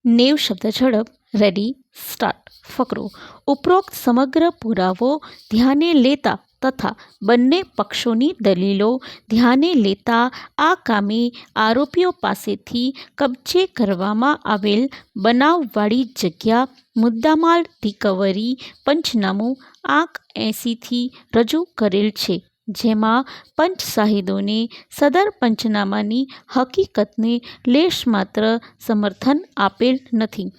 નેવ શબ્દ ઝડપ રેડી સ્ટાર્ટ. ફકરો. ઉપરોક્ત સમગ્ર પુરાવો ધ્યાને લેતા તથા બંને પક્ષોની દલીલો ધ્યાને લેતા આ કામે આરોપીઓ પાસેથી કબજે કરવામાં આવેલ બનાવવાળી જગ્યા મુદ્દામાલ રિકવરી પંચનામું આંક 80થી રજૂ કરેલ છે, જેમાં પંચ સાહિદોને સદર પંચનામાની હકીકતને લેશમાત્ર સમર્થન આપેલ નથી,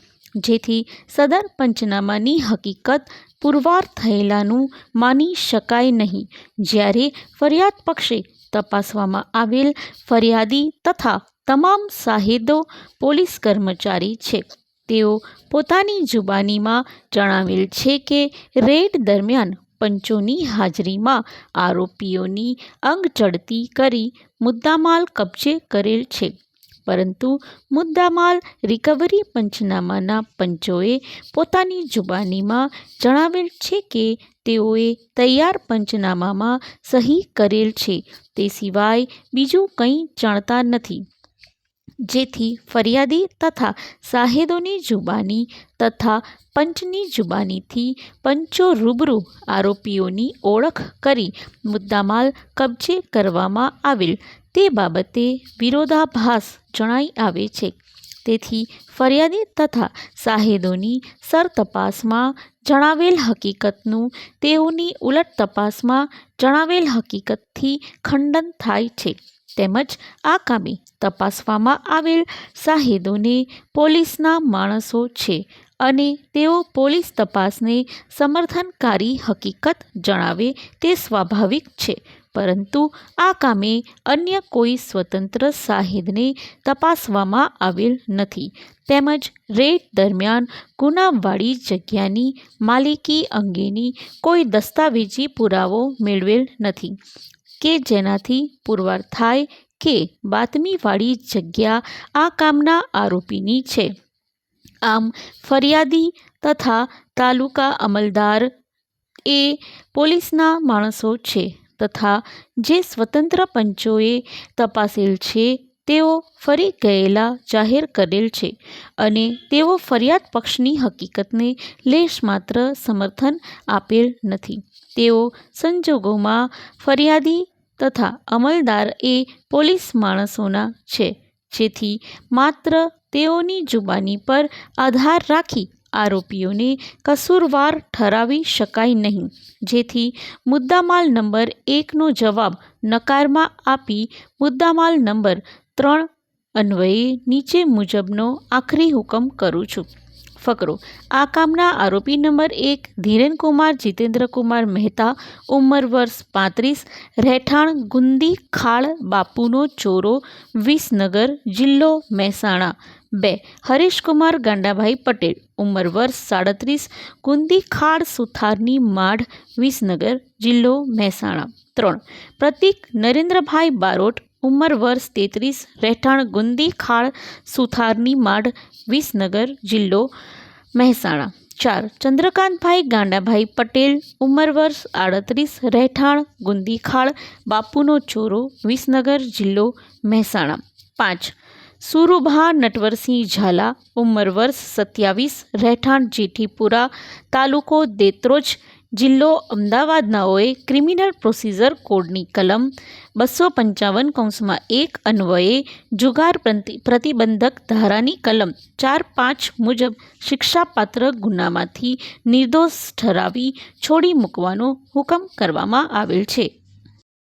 જેથી સદર પંચનામાની હકીકત પુરવાર થયેલાનું માની શકાય નહીં. જ્યારે ફરિયાદ પક્ષે તપાસવામાં આવેલ ફરિયાદી તથા તમામ સાહિદો પોલીસ કર્મચારી છે, તેઓ પોતાની જુબાનીમાં જણાવેલ છે કે રેડ દરમિયાન પંચોની હાજરીમાં આરોપીઓની અંગચડતી કરી મુદ્દામાલ કબજે કરેલ છે, પરંતુ મુદ્દામાલ રિકવરી પંચનામાના પંચોએ પોતાની જુબાનીમાં જણાવેલ છે કે તેઓએ તૈયાર પંચનામામાં સહી કરેલ છે, તે સિવાય બીજું કંઈ જાણતા નથી. જેથી ફરિયાદી તથા સાહિદોની જુબાની તથા પંચની જુબાનીથી પંચો રૂબરૂ આરોપીઓની ઓળખ કરી મુદ્દામાલ કબજે કરવામાં આવેલ તે બાબતે વિરોધાભાસ જણાઈ આવે છે. તેથી ફરિયાદી તથા સાહિદોની સરતપાસમાં જણાવેલ હકીકતનું તેઓની ઉલટ તપાસમાં જણાવેલ હકીકતથી ખંડન થાય છે. તેમજ આ કામે તપાસવામાં આવેલ સાહિદોને પોલીસના માણસો છે અને તેઓ પોલીસ તપાસને સમર્થનકારી હકીકત જણાવે તે સ્વાભાવિક છે, પરંતુ આ કામે અન્ય કોઈ સ્વતંત્ર સાહિદને તપાસવામાં આવેલ નથી. તેમજ રેડ દરમિયાન ગુનાવાળી જગ્યાની માલિકી અંગેની કોઈ દસ્તાવેજી પુરાવો મેળવેલ નથી કે જેનાથી પુરવાર થાય કે બાતમીવાળી જગ્યા આ કામના આરોપીની છે. આમ ફરિયાદી તથા તાલુકા અમલદાર એ પોલીસના માણસો છે તથા જે સ્વતંત્ર પંચોએ તપાસેલ છે તેઓ ફરી ગયેલા જાહેર કરેલ છે અને તેઓ ફરિયાદ પક્ષની હકીકતને લેશમાત્ર સમર્થન આપેલ નથી. તેઓ સંજોગોમાં ફરિયાદી તથા અમલદાર એ પોલીસ માણસોના છે, જેથી માત્ર તેઓની જુબાની પર આધાર રાખી આરોપીઓને કસૂરવાર ઠરાવી શકાય નહીં. જેથી મુદ્દામાલ નંબર 1નો જવાબ નકારમાં આપી મુદ્દામાલ નંબર 3 અન્વયે નીચે મુજબનો આખરી હુકમ કરું છું. ફકરો. આ કામના આરોપી નંબર 1 ધીરેનકુમાર જીતેન્દ્રકુમાર મહેતા, ઉંમર વર્ષ 35, રહેઠાણ ગુંદી ખાળ બાપુનો ચોરો, વિસનગર, જિલ્લો મહેસાણા. 2 હરેશકુમાર ગાંડાભાઈ પટેલ, ઉંમર વર્ષ 37, ગુંદી ખાળ સુથારની માઢ, વિસનગર, જિલ્લો મહેસાણા. 3 પ્રતીક નરેન્દ્રભાઈ બારોટ, ઉંમર વર્ષ 33, રહેઠાણ ગુંદી ખાળ સુથારની માઢ, વિસનગર, જિલ્લો મહેસાણા. 4 ચંદ્રકાંતભાઈ ગાંડાભાઈ પટેલ, ઉંમર વર્ષ 38, રહેઠાણ ગુંદી ખાળ બાપુનો ચોરો, વિસનગર, જિલ્લો મહેસાણા. 5 સુરુભા નટવરસિંહ ઝાલા, ઉંમર વર્ષ 27, રહેઠાણ જેઠીપુરા, તાલુકો દેત્રોજ, જિલ્લો અમદાવાદનાઓએ ક્રિમિનલ પ્રોસિજર કોડની કલમ 255(1) અન્વયે જુગાર પ્રતિબંધક ધારાની કલમ 4(5) મુજબ શિક્ષાપાત્ર ગુનામાંથી નિર્દોષ ઠરાવી છોડી મૂકવાનો હુકમ કરવામાં આવેલ છે.